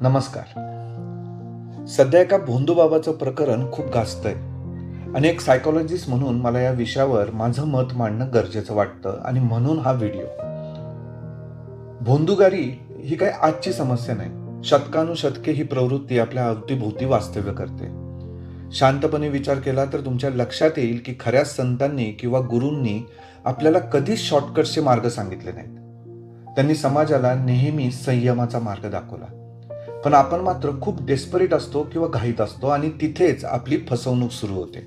नमस्कार. सध्या एका भोंदूबाबाचं प्रकरण खूप गाजतंय. अनेक सायकॉलॉजिस्ट म्हणून मला या विषयावर माझं मत मांडणं गरजेचं वाटतं आणि म्हणून हा व्हिडिओ. भोंदूगारी ही काही आजची समस्या नाही. शतकानुशतके ही प्रवृत्ती आपल्या अवतीभोवती वास्तव्य करते. शांतपणे विचार केला तर तुमच्या लक्षात येईल की खऱ्या संतांनी किंवा गुरूंनी आपल्याला कधीच शॉर्टकटचे मार्ग सांगितले नाहीत. त्यांनी समाजाला नेहमी संयमाचा मार्ग दाखवला. पण आपण मात्र खूप डेस्परेट असतो किंवा घाईत असतो आणि तिथेच आपली फसवणूक सुरू होते.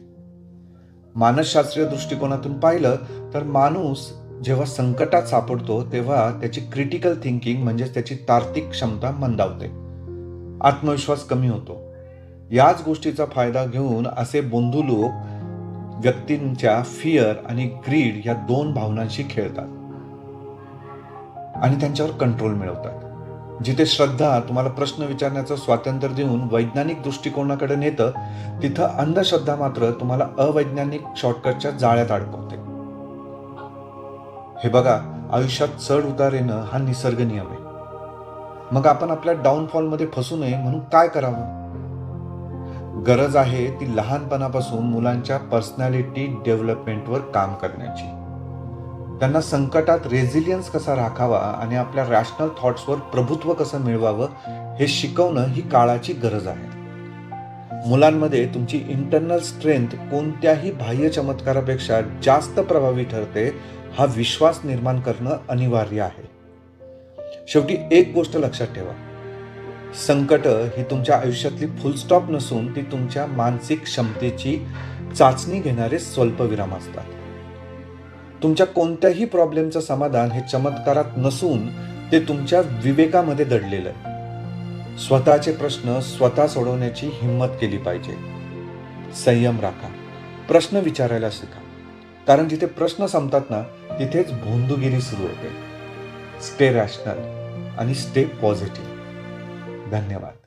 मानसशास्त्रीय दृष्टिकोनातून पाहिलं तर माणूस जेव्हा संकटात सापडतो तेव्हा त्याची क्रिटिकल थिंकिंग म्हणजेच त्याची तार्किक क्षमता मंदावते, आत्मविश्वास कमी होतो. याच गोष्टीचा फायदा घेऊन असे बोंधू लोक व्यक्तींच्या फिअर आणि ग्रीड या दोन भावनांशी खेळतात आणि त्यांच्यावर कंट्रोल मिळवतात. जिथे श्रद्धा तुम्हाला प्रश्न विचारण्याचं स्वातंत्र्य देऊन वैज्ञानिक दृष्टिकोनाकडे नेतं, तिथं अंधश्रद्धा मात्र तुम्हाला अवैज्ञानिक शॉर्टकटच्या जाळ्यात अडकवते. हे बघा, आयुष्यात चढ उतार येणं हा निसर्ग नियम आहे. मग आपण आपल्या डाऊनफॉलमध्ये फसू नये म्हणून काय करावं? गरज आहे ती लहानपणापासून मुलांच्या पर्सनॅलिटी डेव्हलपमेंटवर काम करण्याची. त्यांना संकटात रेझिलियन्स कसा राखावा आणि आपल्या रॅशनल थॉट्सवर प्रभुत्व कसं मिळवावं हे शिकवणं ही काळाची गरज आहे. मुलांमध्ये तुमची इंटरनल स्ट्रेंथ कोणत्याही बाह्य चमत्कारापेक्षा जास्त प्रभावी ठरते हा विश्वास निर्माण करणं अनिवार्य आहे. शेवटी एक गोष्ट लक्षात ठेवा, संकट ही तुमच्या आयुष्यातली फुलस्टॉप नसून ती तुमच्या मानसिक क्षमतेची चाचणी घेणारे स्वल्पविराम असतात. तुमच्या कोणत्याही प्रॉब्लेमचं समाधान हे चमत्कारात नसून ते तुमच्या विवेकामध्ये दडलेलं आहे. स्वतःचे प्रश्न स्वतः सोडवण्याची हिंमत केली पाहिजे. संयम राखा, प्रश्न विचारायला शिका, कारण जिथे प्रश्न संपतात ना तिथेच भोंदूगिरी सुरू होते. स्टे रॅशनल आणि स्टे पॉझिटिव्ह. धन्यवाद.